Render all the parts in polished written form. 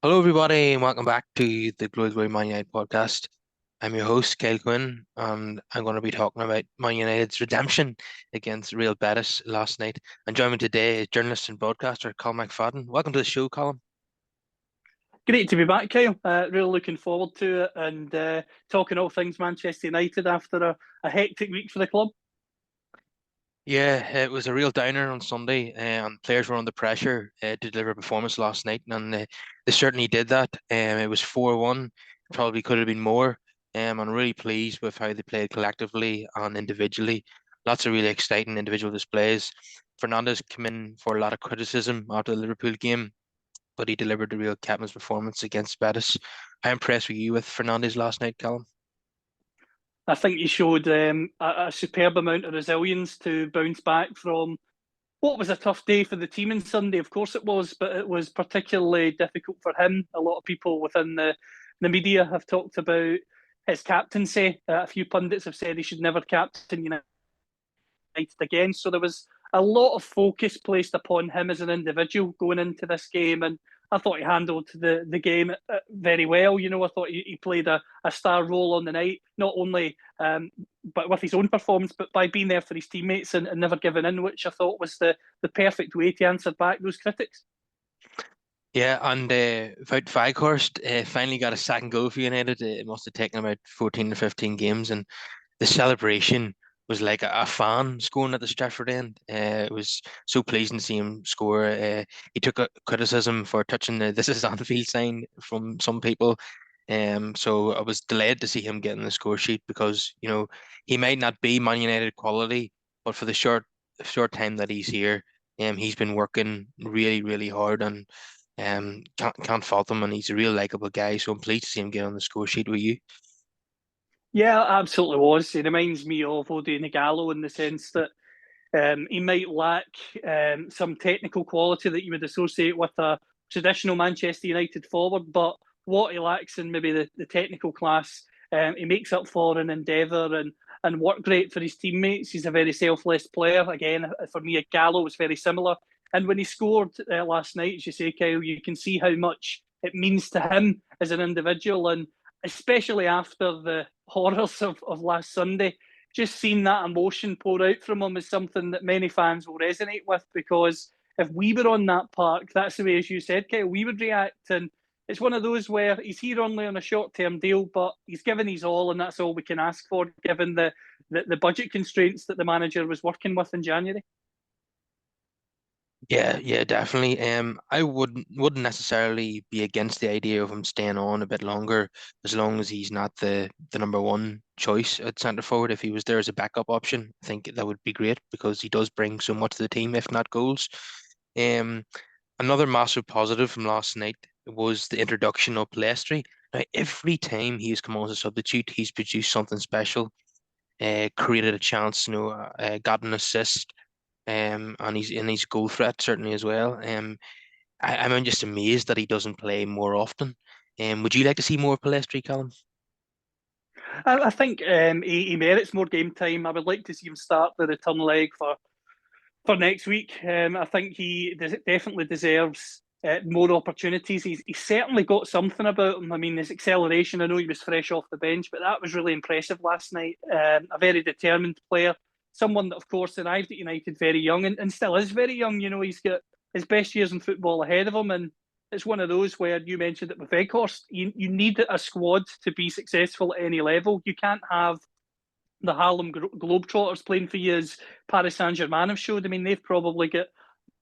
Hello, everybody, and welcome back to the Glory Man United podcast. I'm your host, Kyle Quinn, and I'm going to be talking about Man United's redemption against Real Betis last night. And joining me today is journalist and broadcaster Callum McFadden. Welcome to the show, Callum. Great to be back, Kyle. Really looking forward to it and talking all things Manchester United after a hectic week for the club. Yeah, it was a real downer on Sunday, and players were under pressure to deliver a performance last night, and they certainly did that. It was 4-1, probably could have been more. I'm really pleased with how they played collectively and individually. Lots of really exciting individual displays. Fernandes came in for a lot of criticism after the Liverpool game, but he delivered a real captain's performance against Betis. How impressed were you with Fernandes last night, Callum? I think he showed a superb amount of resilience to bounce back from what was a tough day for the team on Sunday. Of course it was, but it was particularly difficult for him. A lot of people within the media have talked about his captaincy. A few pundits have said he should never captain United again. So there was a lot of focus placed upon him as an individual going into this game, and I thought he handled the game very well. I thought he played a star role on the night, not only but with his own performance, but by being there for his teammates and never giving in, which I thought was the perfect way to answer back those critics. Yeah, and Wout Weghorst finally got a second goal for United. It must have taken about 14 or 15 games, and the celebration was like a fan scoring at the Stratford end. It was so pleasing to see him score. He took a criticism for touching the "This is Anfield" sign from some people. So I was delighted to see him getting the score sheet because, he might not be Man United quality, but for the short time that he's here, he's been working really, really hard and can't fault him, and he's a real likable guy. So I'm pleased to see him get on the score sheet with you. Yeah, absolutely was. He reminds me of Ode Nagalo in the sense that he might lack some technical quality that you would associate with a traditional Manchester United forward, but what he lacks in maybe the technical class, he makes up for in endeavour and work rate for his teammates. He's a very selfless player. Again, for me, Gallo was very similar. And when he scored last night, as you say, Kyle, you can see how much it means to him as an individual, and especially after the horrors of last Sunday, just seeing that emotion pour out from him is something that many fans will resonate with, because if we were on that park, that's the way, as you said, Kyle, we would react. And it's one of those where he's here only on a short-term deal, but he's given his all, and that's all we can ask for, given the budget constraints that the manager was working with in January. Yeah, yeah, definitely. I wouldn't necessarily be against the idea of him staying on a bit longer, as long as he's not the number one choice at centre forward. If he was there as a backup option, I think that would be great because he does bring so much to the team, if not goals. Um, Another massive positive from last night was the introduction of Pellistri. Now, every time he has come on as a substitute, he's produced something special, created a chance, got an assist, and he's goal threat certainly as well. I'm just amazed that he doesn't play more often. Would you like to see more Palestri, Callum? I think he merits more game time. I would like to see him start the return leg for next week. I think he definitely deserves more opportunities. He's certainly got something about him. I mean, his acceleration, I know he was fresh off the bench, but that was really impressive last night. A very determined player, someone that, of course, arrived at United very young and still is very young. He's got his best years in football ahead of him. And it's one of those where you mentioned it with Veghorst. You need a squad to be successful at any level. You can't have the Harlem Globetrotters playing for you, as Paris Saint Germain have showed. I mean, they've probably got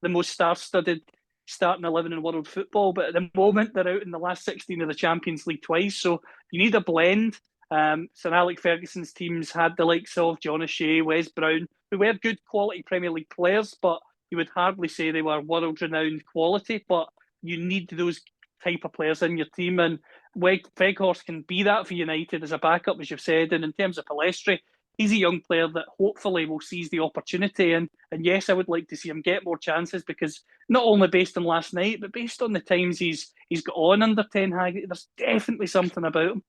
the most star-studded starting 11 in world football, but at the moment they're out in the last 16 of the Champions League twice. So you need a blend. Sir Alex Ferguson's teams had the likes of John O'Shea, Wes Brown, who were good quality Premier League players, but you would hardly say they were world-renowned quality. But you need those type of players in your team, and Weghorst can be that for United as a backup, as you've said. And in terms of Palestri, he's a young player that hopefully will seize the opportunity. And yes, I would like to see him get more chances, because not only based on last night, but based on the times he's got on under Ten Hag, there's definitely something about him.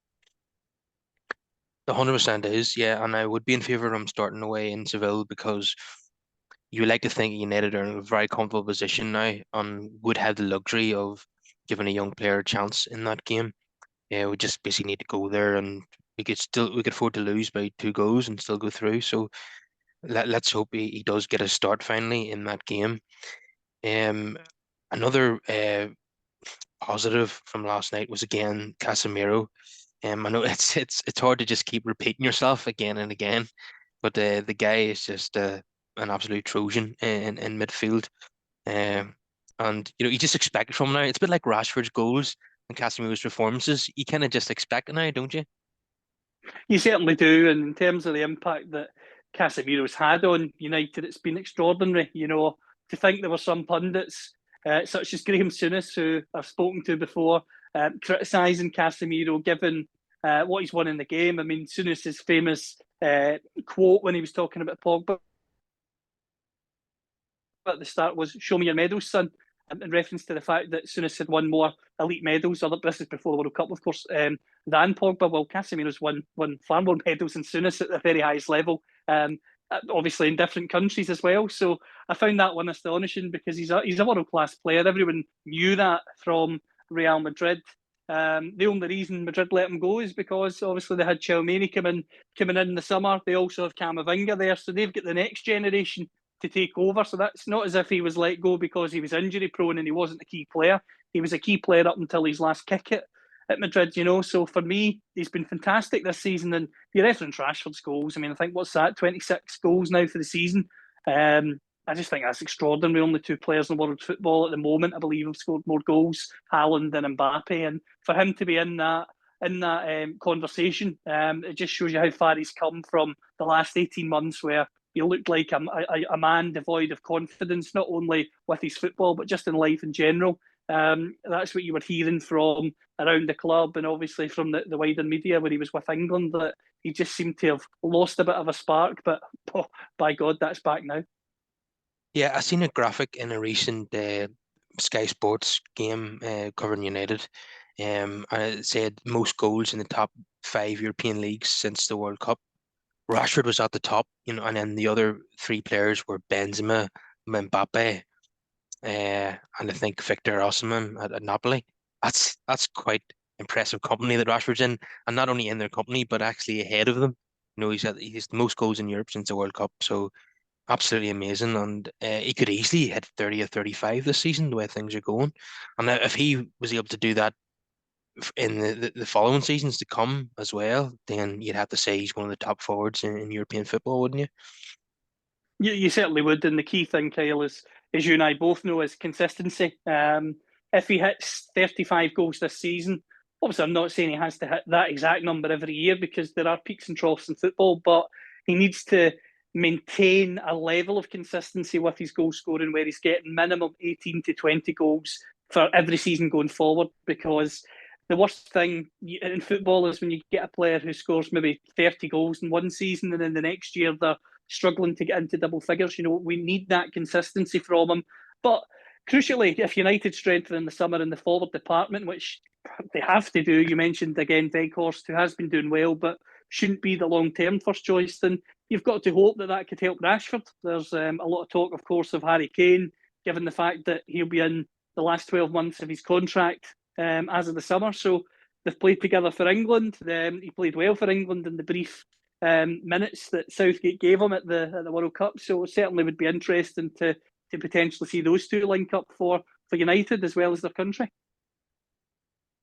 100% is, yeah, and I would be in favour of him starting away in Seville because you would like to think United are in a very comfortable position now and would have the luxury of giving a young player a chance in that game. Yeah, we just basically need to go there, and we could afford to lose by 2 goals and still go through. So let's hope he does get a start finally in that game. Um, another positive from last night was again Casemiro. I know it's hard to just keep repeating yourself again and again, but the guy is just an absolute Trojan in midfield. Um, and you just expect it from him now. It's a bit like Rashford's goals and Casemiro's performances. You kind of just expect it now, don't you? You certainly do, and in terms of the impact that Casemiro's had on United, it's been extraordinary. To think there were some pundits, such as Graham Souness, who I've spoken to before, criticising Casemiro given what he's won in the game. I mean, Souness's famous quote when he was talking about Pogba at the start was "Show me your medals, son," in reference to the fact that Souness had won more elite medals. This is before the World Cup, of course, than Pogba. Well, Casemiro's won far more medals than Souness at the very highest level. Obviously in different countries as well. So I found that one astonishing because he's a world class player. Everyone knew that from Real Madrid. The only reason Madrid let him go is because obviously they had Chalmani coming in the summer. They also have Camavinga there, so they've got the next generation to take over. So that's not as if he was let go because he was injury prone and he wasn't a key player. He was a key player up until his last kick at Madrid. So for me, he's been fantastic this season. And you reference Rashford's goals. I mean, I think what's that, 26 goals now for the season. I just think that's extraordinary. Only two players in the world of football at the moment, I believe, have scored more goals, Haaland and Mbappe. And for him to be in that conversation, it just shows you how far he's come from the last 18 months where he looked like a man devoid of confidence, not only with his football, but just in life in general. That's what you were hearing from around the club and obviously from the wider media when he was with England, that he just seemed to have lost a bit of a spark. But oh, by God, that's back now. Yeah, I seen a graphic in a recent Sky Sports game covering United. And it said most goals in the top five European leagues since the World Cup. Rashford was at the top, and then the other three players were Benzema, Mbappe, and I think Victor Osimhen at Napoli. That's quite impressive company that Rashford's in, and not only in their company, but actually ahead of them. He's the most goals in Europe since the World Cup, so absolutely amazing. And he could easily hit 30 or 35 this season, the way things are going. And if he was able to do that in the following seasons to come as well, then you'd have to say he's one of the top forwards in European football, wouldn't you? You certainly would. And the key thing, Kyle, is as you and I both know, is consistency. If he hits 35 goals this season, obviously I'm not saying he has to hit that exact number every year because there are peaks and troughs in football, but he needs to maintain a level of consistency with his goal scoring where he's getting minimum 18 to 20 goals for every season going forward, because the worst thing in football is when you get a player who scores maybe 30 goals in one season and then the next year they're struggling to get into double figures. We need that consistency from him. But crucially, if United strengthen in the summer in the forward department, which they have to do, you mentioned again Weghorst, who has been doing well, but shouldn't be the long-term first choice, then you've got to hope that that could help Rashford. There's a lot of talk, of course, of Harry Kane, given the fact that he'll be in the last 12 months of his contract as of the summer. So they've played together for England. He played well for England in the brief minutes that Southgate gave him at the World Cup. So it certainly would be interesting to potentially see those two link up for United as well as their country.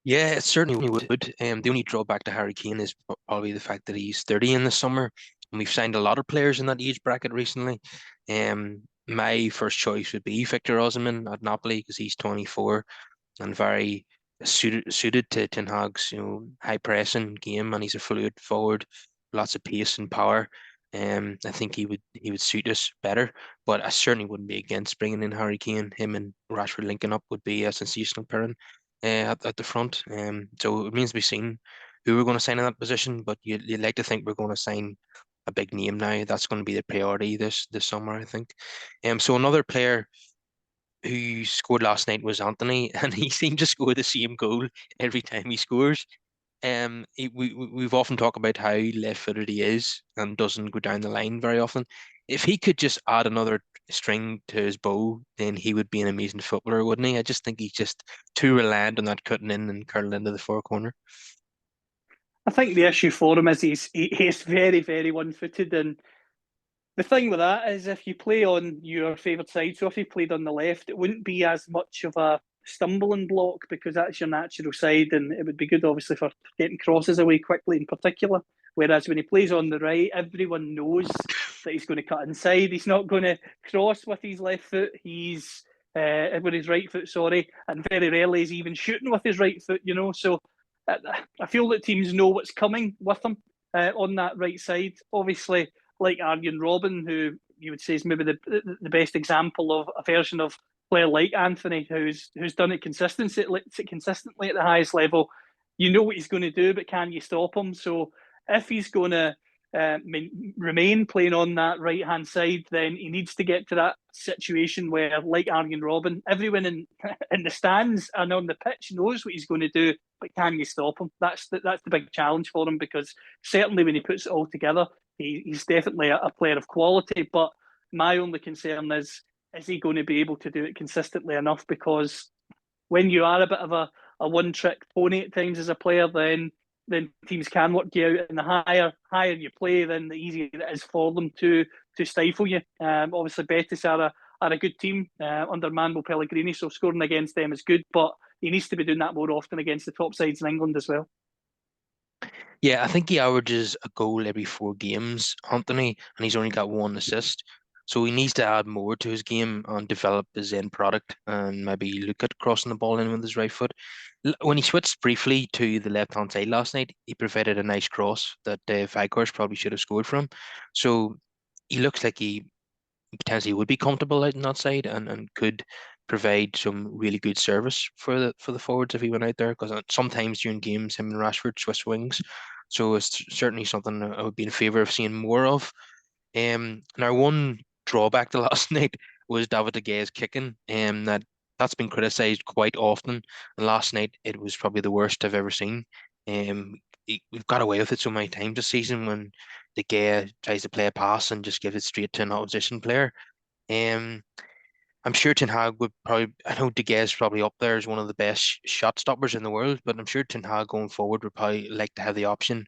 Yeah, it certainly would. The only drawback to Harry Kane is probably the fact that he's 30 in the summer, and we've signed a lot of players in that age bracket recently. My first choice would be Victor Osimhen at Napoli because he's 24 and very suited to Ten Hag's high pressing game, and he's a fluid forward, lots of pace and power. I think he would suit us better, but I certainly wouldn't be against bringing in Harry Kane. Him and Rashford linking up would be a sensational pairing at the front. So it remains to be seen who we're going to sign in that position, but you'd like to think we're going to sign a big name now. That's going to be the priority this summer, I think. So another player who scored last night was Anthony, and he seemed to score the same goal every time he scores. We've often talked about how left-footed he is and doesn't go down the line very often. If he could just add another string to his bow, then he would be an amazing footballer, wouldn't he? I just think he's just too reliant on that cutting in and curling into the far corner. I think the issue for him is he's very, very one-footed, and the thing with that is if you play on your favoured side, so if he played on the left, it wouldn't be as much of a stumbling block because that's your natural side, and it would be good obviously for getting crosses away quickly in particular. Whereas when he plays on the right, everyone knows that he's going to cut inside. He's not going to cross with his left foot. He's with his right foot, sorry, and very rarely is he even shooting with his right foot. So I feel that teams know what's coming with him on that right side. Obviously, like Arjen Robben, who you would say is maybe the best example of a version of player like Anthony, who's done it consistently at the highest level. You know what he's going to do, but can you stop him? So if he's going to remain playing on that right hand side, then he needs to get to that situation where, like Arjen Robben, everyone in the stands and on the pitch knows what he's going to do, but can you stop him? That's the big challenge for him because certainly when he puts it all together, he's definitely a player of quality. But my only concern is he going to be able to do it consistently enough? Because when you are a bit of a one trick pony at times as a player, then teams can work you out, and the higher you play, then the easier it is for them to stifle you. Obviously, Betis are a good team under Manuel Pellegrini, so scoring against them is good, but he needs to be doing that more often against the top sides in England as well. Yeah, I think he averages a goal every 4 games, Anthony, and he's only got 1 assist. So he needs to add more to his game and develop his end product and maybe look at crossing the ball in with his right foot. When he switched briefly to the left-hand side last night, he provided a nice cross that Weghorst probably should have scored from. So he looks like he potentially would be comfortable out on that side and could provide some really good service for the forwards if he went out there. Because sometimes during games, him and Rashford switch wings, so it's certainly something I would be in favour of seeing more of. Now one drawback to last night was David De Gea's kicking, that's been criticised quite often. And last night it was probably the worst I've ever seen. We've got away with it so many times this season when De Gea tries to play a pass and just gives it straight to an opposition player. Um, I'm sure Ten Hag would probably. I know De Gea is probably up there as one of the best shot stoppers in the world, but I'm sure Ten Hag going forward would probably like to have the option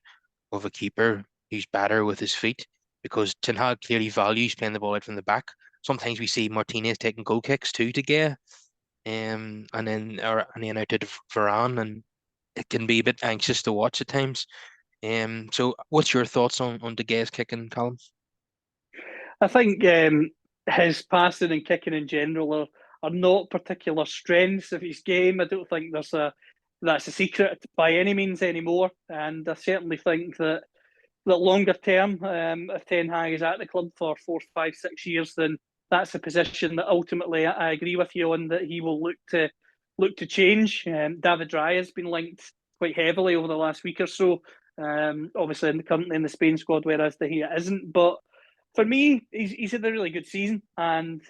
of a keeper who's better with his feet because Ten Hag clearly values playing the ball out from the back. Sometimes we see Martinez taking goal kicks too to Gea, and then out to Varane, and it can be a bit anxious to watch at times. So what's your thoughts on De Gea's kicking, Callum? I think his passing and kicking in general are not particular strengths of his game. I don't think that's a secret by any means anymore. And I certainly think that longer term, if Ten Hag is at the club for 4, 5, 6 years, then that's a position that ultimately I agree with you on that he will look to change. David Raya has been linked quite heavily over the last week or so. Obviously, currently in the Spain squad, whereas De Gea isn't. But for me, he's had a really good season, and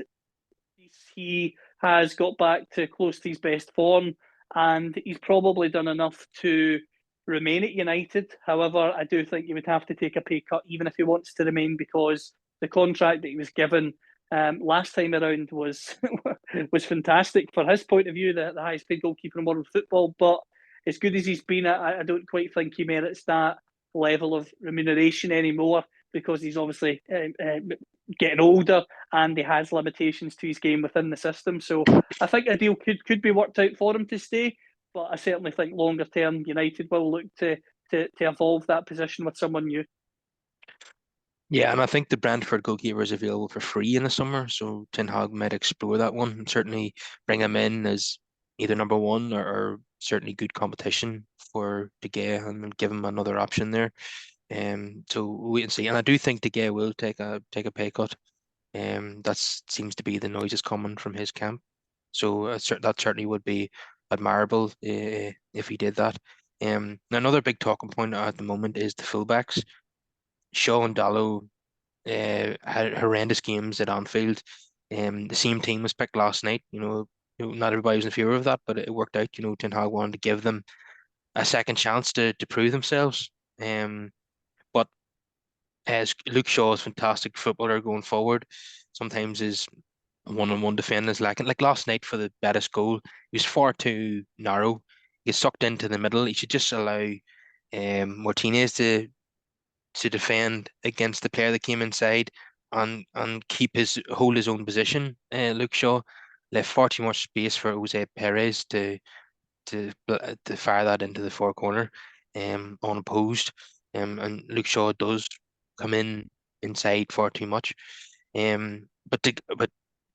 he has got back to close to his best form, and he's probably done enough to remain at United. However, I do think he would have to take a pay cut even if he wants to remain because the contract that he was given last time around was was fantastic for his point of view, the highest paid goalkeeper in world football. But as good as he's been, I don't quite think he merits that level of remuneration anymore because he's obviously getting older and he has limitations to his game within the system. So I think a deal could be worked out for him to stay, but I certainly think longer term United will look to evolve that position with someone new. Yeah, and I think the Brentford goalkeeper is available for free in the summer, so Ten Hag might explore that one and certainly bring him in as either number one or certainly good competition for De Gea and give him another option there. So we'll wait and see. And I do think De Gea will take a pay cut. That seems to be the noises coming from his camp. So that certainly would be admirable if he did that. Another big talking point at the moment is the fullbacks. Shaw and Dallow had horrendous games at Anfield. The same team was picked last night. Not everybody was in favour of that, but it worked out. Ten Hag wanted to give them a second chance to prove themselves. But as Luke Shaw is a fantastic footballer going forward. Sometimes his one-on-one defending is lacking. Like last night for the Betis goal, he was far too narrow. He sucked into the middle. He should just allow Martinez to defend against the player that came inside and keep his hold his own position. Luke Shaw left far too much space for Jose Perez to fire that into the far corner, unopposed. And Luke Shaw does come inside far too much. But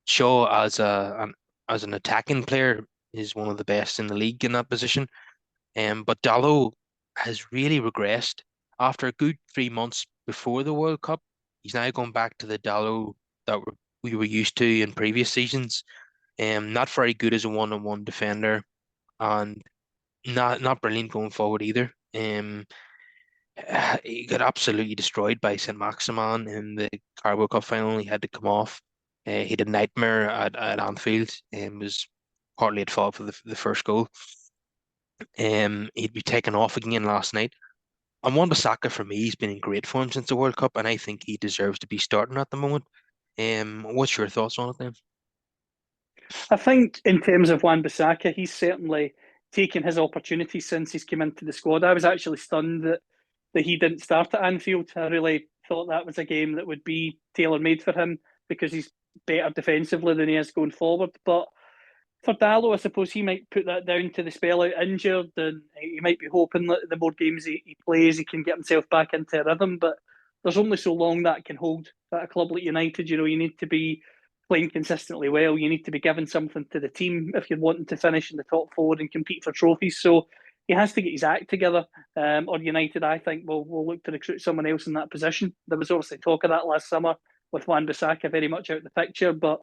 Shaw as an attacking player is one of the best in the league in that position. But Dalot has really regressed after a good 3 months before the World Cup. He's now gone back to the Dalot that we were used to in previous seasons. Not very good as a one-on-one defender, and not brilliant going forward either. He got absolutely destroyed by Saint Maximin in the Carabao Cup final. He had to come off. He had a nightmare at Anfield and was partly at fault for the first goal. He'd be taken off again last night. And Wan-Bissaka for me, he's been in great form since the World Cup, and I think he deserves to be starting at the moment. What's your thoughts on it then? I think in terms of Wan-Bissaka, he's certainly taken his opportunity since he's come into the squad. I was actually stunned that he didn't start at Anfield. I really thought that was a game that would be tailor-made for him because he's better defensively than he is going forward. But for Dallo, I suppose he might put that down to the spell out injured, and he might be hoping that the more games he plays, he can get himself back into a rhythm. But there's only so long that can hold at a club like United. You know, you need to be playing consistently well. You need to be giving something to the team if you're wanting to finish in the top four and compete for trophies. So he has to get his act together. Or United, I think, will look to recruit someone else in that position. There was obviously talk of that last summer with Wan-Bissaka very much out of the picture, but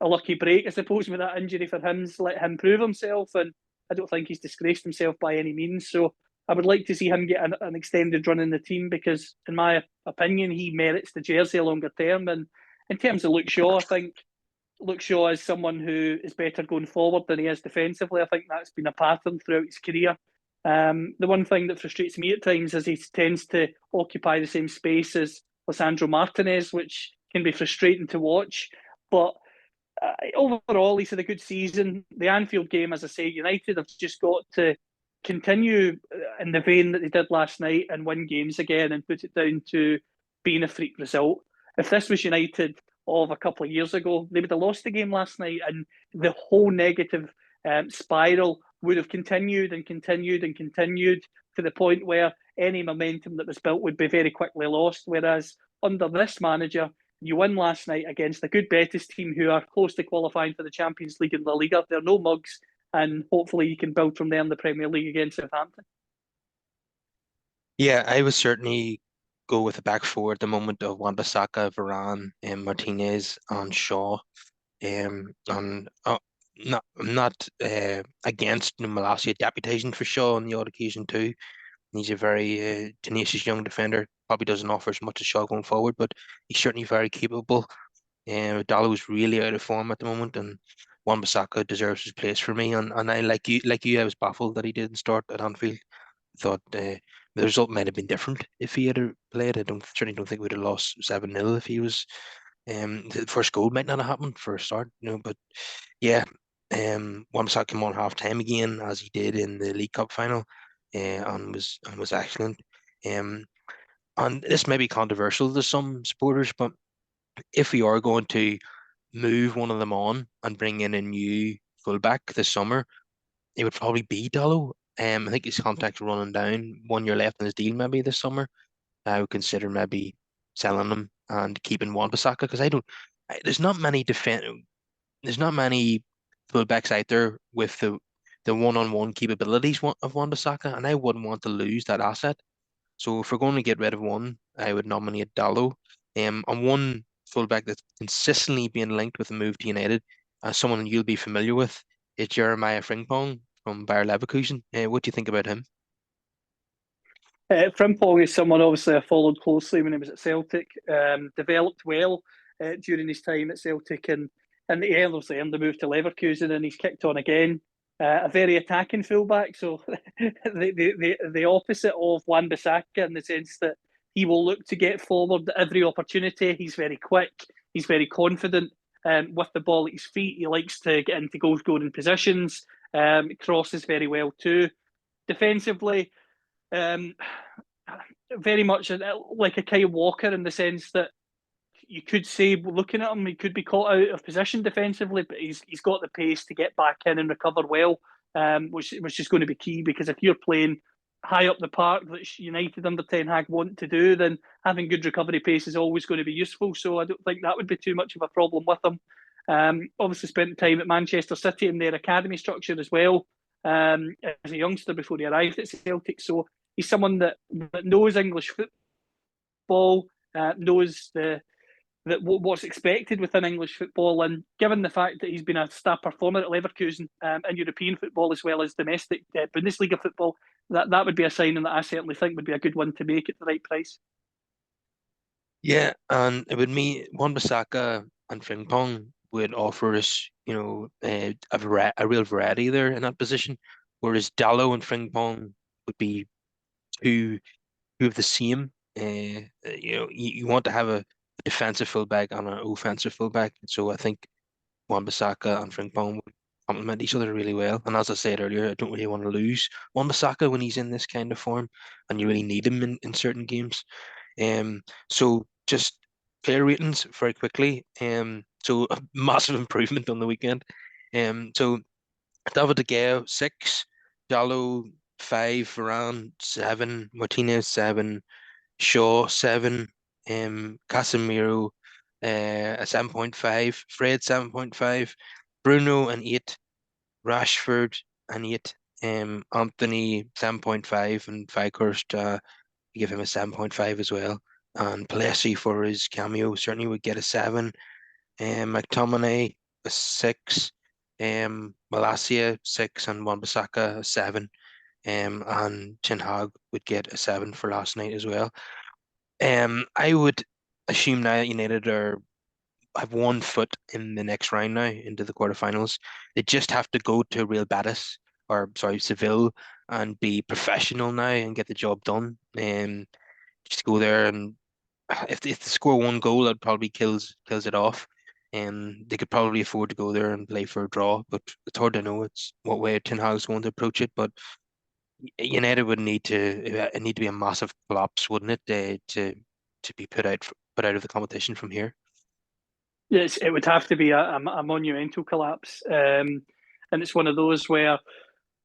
a lucky break, I suppose, with that injury for him to let him prove himself. And I don't think he's disgraced himself by any means. So I would like to see him get an extended run in the team because, in my opinion, he merits the jersey longer term. And in terms of Luke Shaw, I think Luke Shaw is someone who is better going forward than he is defensively. I think that's been a pattern throughout his career. The one thing that frustrates me at times is he tends to occupy the same space as Lisandro Martinez, which can be frustrating to watch. But overall, he's had a good season. The Anfield game, as I say, United have just got to continue in the vein that they did last night and win games again and put it down to being a freak result. If this was United of a couple of years ago, they would have lost the game last night, and the whole negative spiral would have continued and continued and continued to the point where any momentum that was built would be very quickly lost. Whereas under this manager, you win last night against a good Betis team who are close to qualifying for the Champions League and La Liga. They're no mugs, and hopefully you can build from there in the Premier League against Southampton. Yeah, I would certainly go with the back four at the moment of Wan-Bissaka, Varane, Martinez, and Shaw. And I'm not against Malacia deputation for Shaw on the odd occasion too. He's a very tenacious young defender. Probably doesn't offer as much as Shaw going forward, but he's certainly very capable. Dalot is really out of form at the moment, and Wan-Bissaka deserves his place for me. And I like you, I was baffled that he didn't start at Anfield. Thought the result might have been different if he had played. I don't certainly don't think we'd have lost 7-0 if he was. The first goal might not have happened for a start, but yeah, Wan-Bissaka came on half time again as he did in the League Cup final, and was excellent. Um, and this may be controversial to some supporters, but if we are going to move one of them on and bring in a new fullback this summer, it would probably be Dallo. I think his contract's running down. 1 year left in his deal, maybe this summer. I would consider maybe selling him and keeping Wan-Bissaka because there's not many fullbacks out there with the one-on-one capabilities of Wan-Bissaka, and I wouldn't want to lose that asset. So if we're going to get rid of one, I would nominate Dallo. And one fullback that's consistently being linked with a move to United, someone you'll be familiar with, is Jeremiah Frimpong from Bayer Leverkusen. What do you think about him? Frimpong is someone obviously I followed closely when he was at Celtic. Developed well during his time at Celtic, and he obviously earned the move to Leverkusen, and he's kicked on again. A very attacking fullback, so the opposite of Wan-Bissaka in the sense that he will look to get forward at every opportunity. He's very quick. He's very confident with the ball at his feet. He likes to get into goal scoring positions. Crosses very well too. Defensively, um, very much like a Kyle Walker in the sense that you could say, looking at him, he could be caught out of position defensively, but he's got the pace to get back in and recover well, which is going to be key, because if you're playing high up the park, which United under Ten Hag want to do, then having good recovery pace is always going to be useful. So I don't think that would be too much of a problem with him. Obviously spent time at Manchester City in their academy structure as well, as a youngster before he arrived at Celtic. So he's someone that knows English football, knows what's expected within English football, and given the fact that he's been a star performer at Leverkusen in European football as well as domestic Bundesliga football, that would be a signing that I certainly think would be a good one to make at the right price. Yeah, and it would mean Wan-Bissaka and Frimpong would offer us, a real variety there in that position, whereas Dallo and Frimpong would be two two of the same. You want to have a defensive fullback and an offensive fullback, so I think Wan-Bissaka and Frimpong would complement each other really well. And as I said earlier, I don't really want to lose Wan-Bissaka when he's in this kind of form, and you really need him in certain games. So just player ratings very quickly. So a massive improvement on the weekend. So David De Gea 6, Jallo 5, Varane 7, Martinez 7, Shaw 7, Casemiro a 7.5, Fred 7.5, Bruno an 8, Rashford an 8, Anthony 7.5, and Weghorst give him a 7.5 as well. And Plessy for his cameo certainly would get a 7. McTominay a 6. Malacia 6, and Wan-Bissaka a 7. And Ten Hag would get a 7 for last night as well. I would assume now that United have 1 foot in the next round now into the quarterfinals. They just have to go to Real Betis, or sorry, Seville, and be professional now and get the job done. Just go there, and if they score one goal, that probably kills it off. And they could probably afford to go there and play for a draw, but it's hard to know it's what way Ten Hag's going to approach it. But United would need to be a massive collapse, wouldn't it, to be put out of the competition from here? Yes, it would have to be a monumental collapse, and it's one of those where,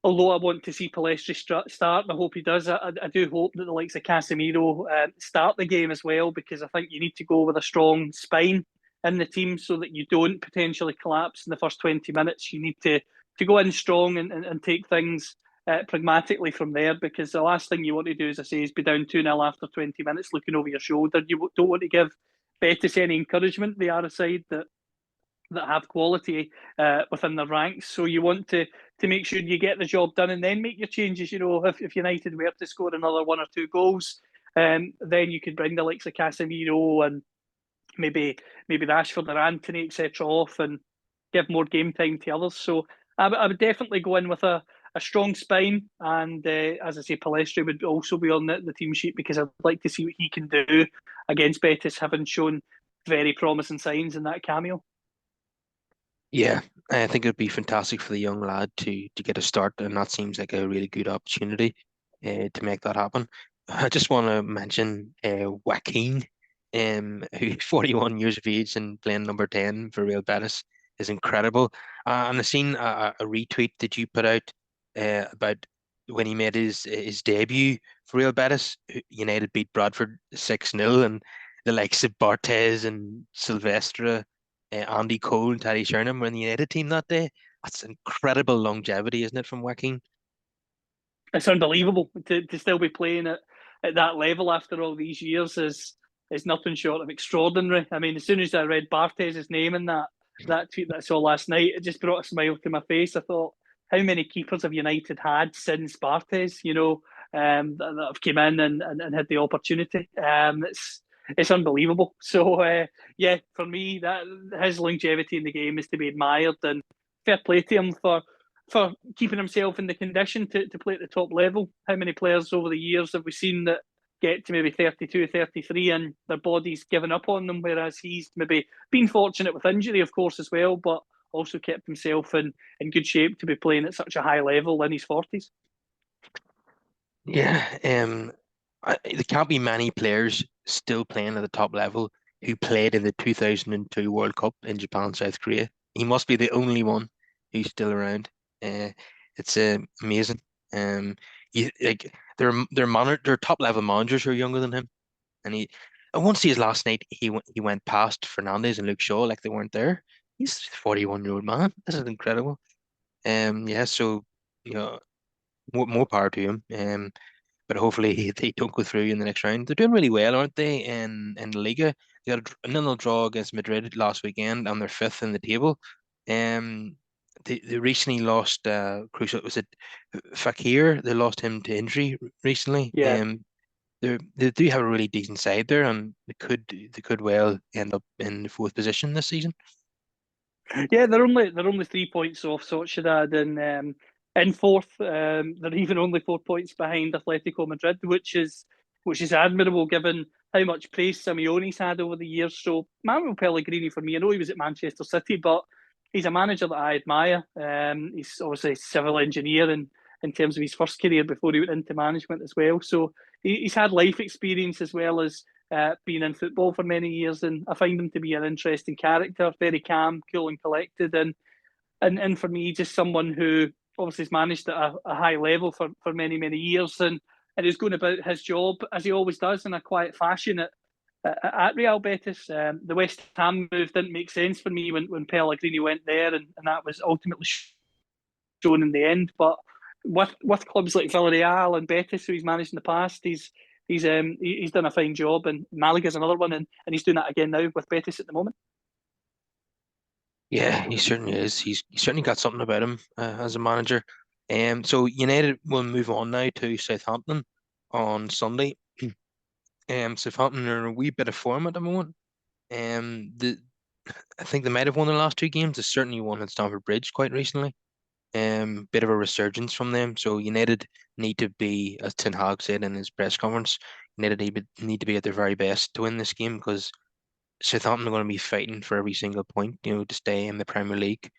although I want to see Palestri start, I hope he does. I do hope that the likes of Casemiro start the game as well, because I think you need to go with a strong spine in the team so that you don't potentially collapse in the first 20 minutes. You need to go in strong and take things pragmatically from there, because the last thing you want to do, as I say, is be down 2-0 after 20 minutes looking over your shoulder. You don't want to give Betis any encouragement. They are a side that have quality within their ranks. So you want to make sure you get the job done and then make your changes. If United were to score another 1 or 2 goals, then you could bring the likes of Casemiro and maybe Rashford or Anthony, etc., off and give more game time to others. So I would definitely go in with a strong spine, and as I say, Palestri would also be on the team sheet, because I'd like to see what he can do against Betis, having shown very promising signs in that cameo. Yeah, I think it would be fantastic for the young lad to get a start, and that seems like a really good opportunity to make that happen. I just want to mention Joaquin, who's 41 years of age and playing number 10 for Real Betis is incredible. And I've seen a retweet that you put out about when he made his debut for Real Betis. United beat Bradford 6-0, and the likes of Barthez and Silvestre, Andy Cole and Taddy Sheringham were in the United team that day. That's incredible longevity, isn't it, from Joaquin? It's unbelievable to still be playing at that level after all these years is nothing short of extraordinary. I mean, as soon as I read Barthez' name in that tweet that I saw last night, it just brought a smile to my face. I thought, how many keepers have United had since Barthez? That have come in and had the opportunity. It's unbelievable. So yeah, for me, that his longevity in the game is to be admired, and fair play to him for keeping himself in the condition to play at the top level. How many players over the years have we seen that get to maybe 32, 33 and their body's given up on them, whereas he's maybe been fortunate with injury, of course, as well, but also kept himself in good shape to be playing at such a high level in his 40s. Yeah, there can't be many players still playing at the top level who played in the 2002 World Cup in Japan, South Korea. He must be the only one who's still around. Uh, it's amazing. You like their top level managers who are younger than him, and I want to see his last night. He went past Fernandez and Luke Shaw like they weren't there. He's a 41-year-old man. This is incredible. Yeah, so you know, more power to him. But hopefully they don't go through in the next round. They're doing really well, aren't they? In the Liga, they got a 0 draw against Madrid last weekend, and they're fifth in the table. Um, they recently lost crucial. Was it Fakir? They lost him to injury recently. Yeah. They do have a really decent side there, and they could well end up in the fourth position this season. Yeah, they're only 3 points off Sociedad in fourth. They're even only 4 points behind Atletico Madrid, which is admirable given how much praise Simeone's had over the years. So Manuel Pellegrini for me, I know he was at Manchester City, but he's a manager that I admire. He's obviously a civil engineer in terms of his first career before he went into management as well. So he's had life experience as well as been in football for many years, and I find him to be an interesting character, very calm, cool, and collected, and for me, just someone who obviously has managed at a high level for many years, and is going about his job as he always does in a quiet fashion at Real Betis. The West Ham move didn't make sense for me when Pellegrini went there, and that was ultimately shown in the end. But with clubs like Villarreal and Betis, who he's managed in the past, he's done a fine job, and Malaga's another one, and he's doing that again now with Betis at the moment. Yeah, he certainly is. He's certainly got something about him as a manager. So United will move on now to Southampton on Sunday. Southampton are in a wee bit of form at the moment. The I think they might have won their last two games. They certainly won at Stamford Bridge quite recently. Bit of a resurgence from them. So United need to be, as Ten Hag said in his press conference, United need to be at their very best to win this game because Southampton are going to be fighting for every single point, to stay in the Premier League.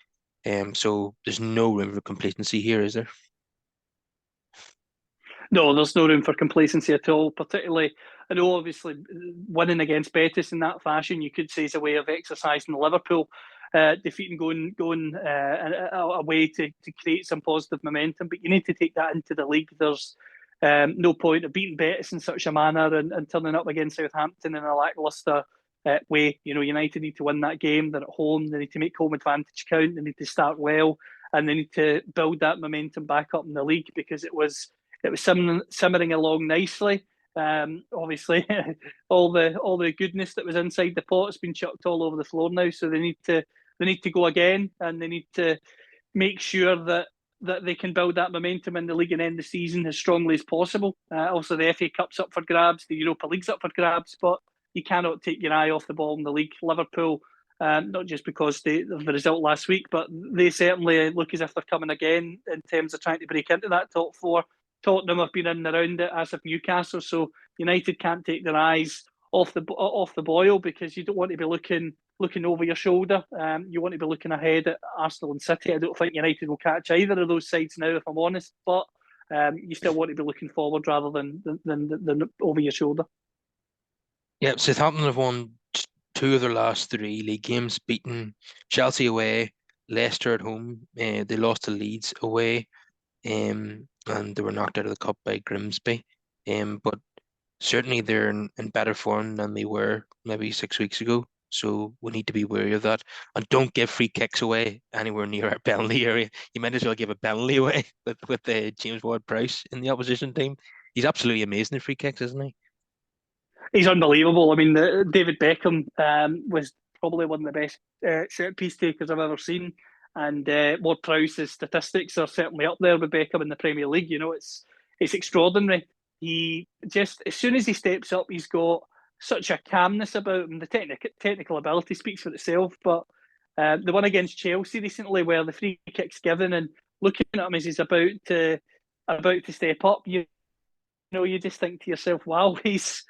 So there's no room for complacency here, is there? No, there's no room for complacency at all. Particularly, I know obviously winning against Betis in that fashion, you could say is a way of exercising the Liverpool defeat and going a way to create some positive momentum. But you need to take that into the league. There's no point of beating Betis in such a manner and turning up against Southampton in a lackluster way. United need to win that game. They're at home. They need to make home advantage count. They need to start well, and they need to build that momentum back up in the league because it was simmering along nicely. Obviously, all the goodness that was inside the pot has been chucked all over the floor now. So they need to go again, and they need to make sure that they can build that momentum in the league and end the season as strongly as possible. Also, the FA Cup's up for grabs, the Europa League's up for grabs, but you cannot take your eye off the ball in the league. Liverpool, not just because of the result last week, but they certainly look as if they're coming again in terms of trying to break into that top four. Tottenham have been in and around it, as have Newcastle. So United can't take their eyes off the boil because you don't want to be looking over your shoulder. You want to be looking ahead at Arsenal and City. I don't think United will catch either of those sides now, if I'm honest. But you still want to be looking forward rather than over your shoulder. Yeah, Southampton have won two of their last three league games, beaten Chelsea away, Leicester at home. They lost to Leeds away, and they were knocked out of the cup by Grimsby. But certainly they're in better form than they were maybe 6 weeks ago. So we need to be wary of that. And don't give free kicks away anywhere near our penalty area. You might as well give a penalty away with James Ward-Prowse in the opposition team. He's absolutely amazing at free kicks, isn't he? He's unbelievable. I mean, David Beckham was probably one of the best set piece takers I've ever seen. And Ward Prowse's statistics are certainly up there with Beckham in the Premier League. It's extraordinary. He just, as soon as he steps up, he's got such a calmness about him. The technical ability speaks for itself. But the one against Chelsea recently, where the free kick's given, and looking at him as he's about to step up, you just think to yourself, "Wow, he's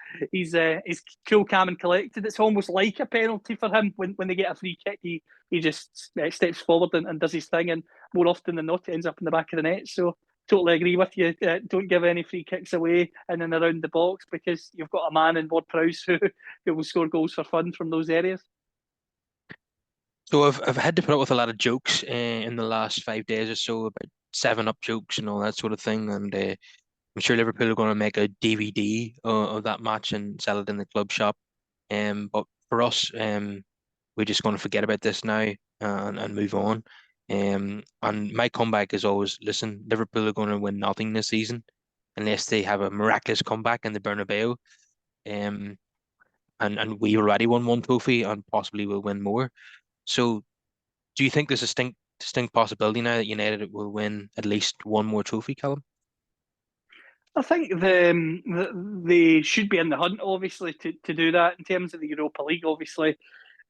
cool, calm, and collected." It's almost like a penalty for him when they get a free kick. He just steps forward and does his thing, and more often than not, it ends up in the back of the net. So totally agree with you. Don't give any free kicks away in and around the box because you've got a man in Ward-Prowse who will score goals for fun from those areas. So I've had to put up with a lot of jokes in the last 5 days or so about 7 Up jokes and all that sort of thing, and I'm sure Liverpool are going to make a DVD of that match and sell it in the club shop. But for us, we're just going to forget about this now and move on. And my comeback is always, listen, Liverpool are going to win nothing this season unless they have a miraculous comeback in the Bernabeu. Um, and we already won one trophy and possibly will win more. So do you think there's a distinct possibility now that United will win at least one more trophy, Callum? I think they should be in the hunt, obviously, to do that in terms of the Europa League. Obviously,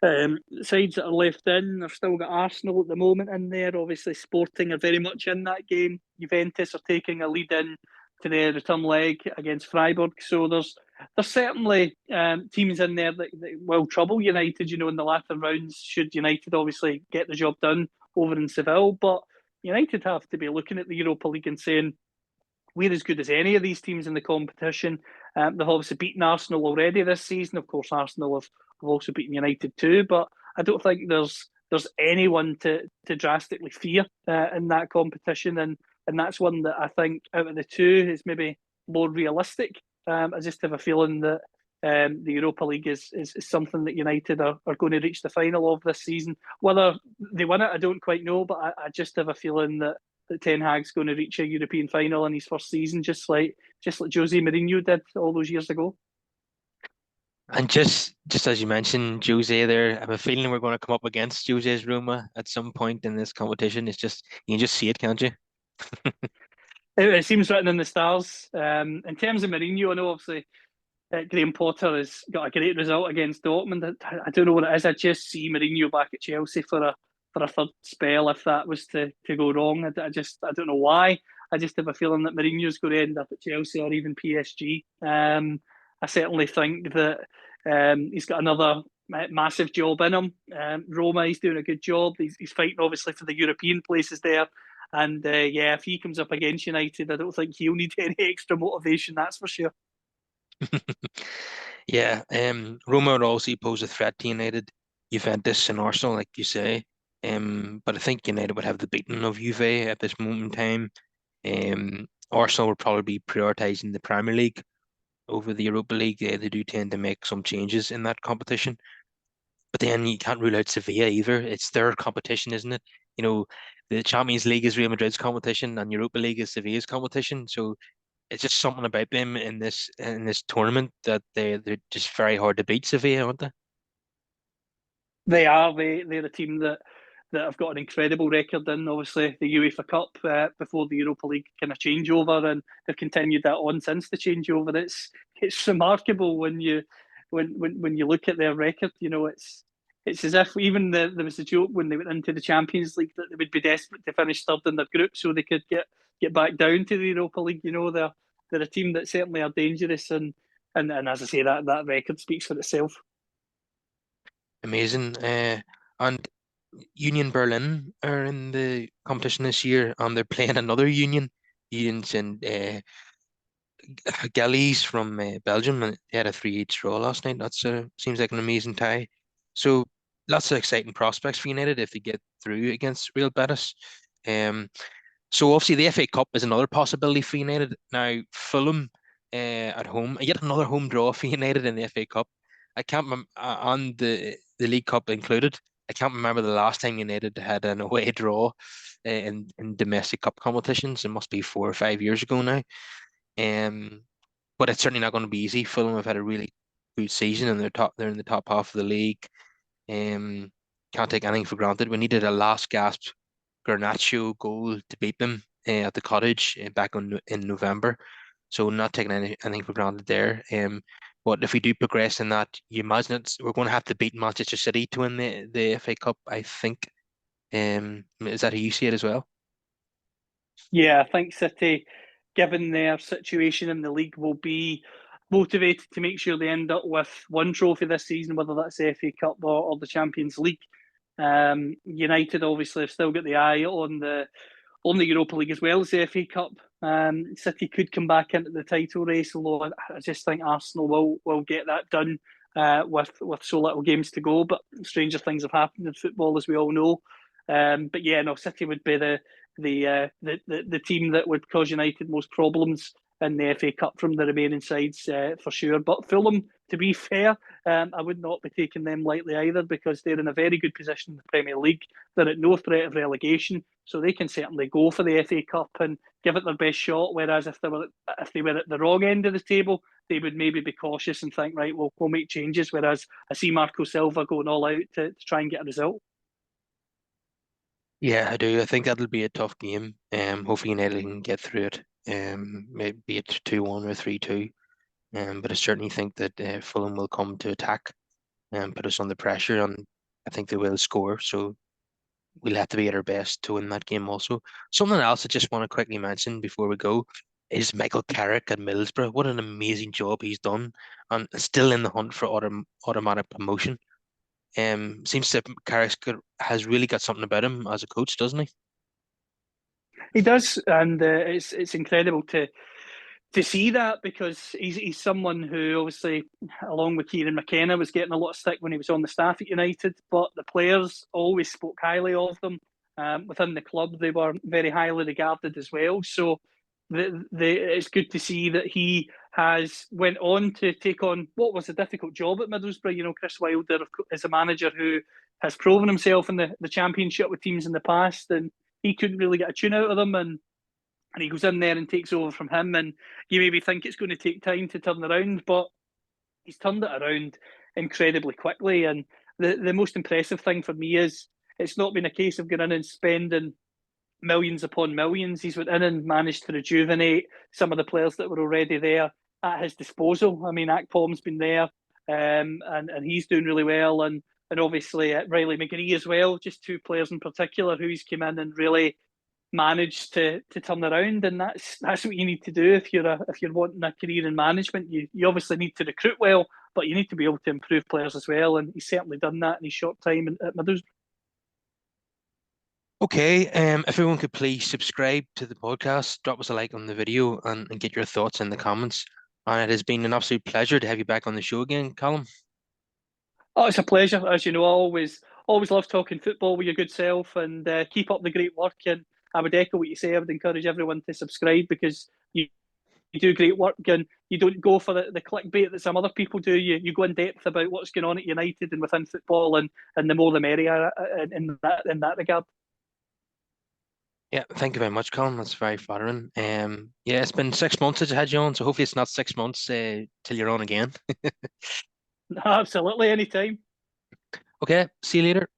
sides that are left in, they've still got Arsenal at the moment in there. Obviously, Sporting are very much in that game. Juventus are taking a lead in to the return leg against Freiburg. So there's certainly teams in there that will trouble United. In the latter rounds, should United obviously get the job done over in Seville, but United have to be looking at the Europa League and saying we're as good as any of these teams in the competition. They've obviously beaten Arsenal already this season. Of course, Arsenal have also beaten United too, but I don't think there's anyone to drastically fear in that competition, and that's one that I think out of the two is maybe more realistic. I just have a feeling that the Europa League is something that United are going to reach the final of this season. Whether they win it, I don't quite know, but I just have a feeling that Ten Hag's going to reach a European final in his first season, just like Jose Mourinho did all those years ago. And just as you mentioned, Jose there, I have a feeling we're going to come up against Jose's Roma at some point in this competition. It's just you can just see it, can't you? It seems written in the stars. In terms of Mourinho, I know obviously Graham Potter has got a great result against Dortmund. I don't know what it is. I just see Mourinho back at Chelsea for a third spell if that was to go wrong. I don't know why. I just have a feeling that Mourinho's going to end up at Chelsea or even PSG. I certainly think that he's got another massive job in him. Roma, he's doing a good job. He's fighting obviously for the European places there. And yeah, if he comes up against United, I don't think he'll need any extra motivation. That's for sure. Yeah, Roma would also pose a threat to United, Juventus and Arsenal, like you say. But I think United would have the beating of Juve at this moment in time. Arsenal would probably be prioritising the Premier League over the Europa League. They do tend to make some changes in that competition. But then you can't rule out Sevilla either. It's their competition, isn't it? You know, the Champions League is Real Madrid's competition and Europa League is Sevilla's competition. So it's just something about them in this tournament that they're just very hard to beat, Sevilla, aren't they? They are. They're a team that have got an incredible record in obviously the UEFA Cup before the Europa League kind of changeover, and they've continued that on since the changeover. It's remarkable when you look at their record. It's as if even there was a joke when they went into the Champions League that they would be desperate to finish third in their group so they could get back down to the Europa League. They're a team that certainly are dangerous, and as I say, that record speaks for itself. Amazing. And Union Berlin are in the competition this year, and they're playing another Unions in Gallies from Belgium, and they had a 3-each draw last night. That's seems like an amazing tie. So lots of exciting prospects for United if they get through against Real Betis. Um, so obviously the FA Cup is another possibility for United. Now Fulham at home, yet another home draw for United in the FA Cup. I can't remember on the League Cup included. I can't remember the last time United had an away draw in domestic cup competitions. It must be 4 or 5 years ago now. Um, but it's certainly not going to be easy. Fulham have had a really good season and they're in the top half of the league. Um, can't take anything for granted. We needed a last gasp Garnacho goal to beat them at the Cottage back in November. So not taking anything for granted there. But if we do progress in that, you imagine we're going to have to beat Manchester City to win the FA Cup, I think. Is that how you see it as well? Yeah, I think City. given their situation in the league, will be motivated to make sure they end up with one trophy this season, whether that's the FA Cup or the Champions League. United obviously have still got the eye on the Europa League as well as the FA Cup. City could come back into the title race, although I just think Arsenal will get that done with so little games to go. But stranger things have happened in football, as we all know. But yeah, no, City would be the team that would cause United most problems in the FA Cup from the remaining sides for sure. But Fulham, to be fair, I would not be taking them lightly either, because they're in a very good position in the Premier League. They're at no threat of relegation, so they can certainly go for the FA Cup and give it their best shot. Whereas if they were at the wrong end of the table, they would maybe be cautious and think, right, we'll make changes. Whereas I see Marco Silva going all out to try and get a result. Yeah, I do. I think that'll be a tough game. Hopefully United can get through it. Maybe it's 2-1 or 3-2. But I certainly think that Fulham will come to attack and put us under pressure, and I think they will score. So we'll have to be at our best to win that game also. Something else I just want to quickly mention before we go is Michael Carrick at Middlesbrough. What an amazing job he's done, and still in the hunt for automatic promotion. Seems that has really got something about him as a coach, doesn't he? He does, and it's incredible to see that, because he's someone who obviously, along with Kieran McKenna, was getting a lot of stick when he was on the staff at United, but the players always spoke highly of them. Within the club, they were very highly regarded as well. So it's good to see that he has went on to take on what was a difficult job at Middlesbrough. You know, Chris Wilder is a manager who has proven himself in the Championship with teams in the past, and he couldn't really get a tune out of them. And he goes in there and takes over from him. And you maybe think it's going to take time to turn around, but he's turned it around incredibly quickly. And the most impressive thing for me is it's not been a case of going in and spending millions upon millions. He's went in and managed to rejuvenate some of the players that were already there at his disposal. I mean, Akpom's been there, and he's doing really well. And obviously Riley McGree as well, just two players in particular who he's come in and really managed to turn around. And that's what you need to do if you're wanting a career in management. You obviously need to recruit well, but you need to be able to improve players as well, and he's certainly done that in his short time at Middlesbrough. Okay, if everyone could please subscribe to the podcast, drop us a like on the video, and get your thoughts in the comments. And it has been an absolute pleasure to have you back on the show again, Callum. Oh, it's a pleasure. As you know, I always love talking football with your good self, and keep up the great work. And I would echo what you say. I would encourage everyone to subscribe, because you do great work, and you don't go for the clickbait that some other people do. You go in depth about what's going on at United and within football, and the more the merrier in that regard. Yeah, thank you very much, Colin. That's very flattering. Yeah, it's been 6 months since I had you on, so hopefully it's not 6 months till you're on again. Absolutely, anytime. Okay, see you later.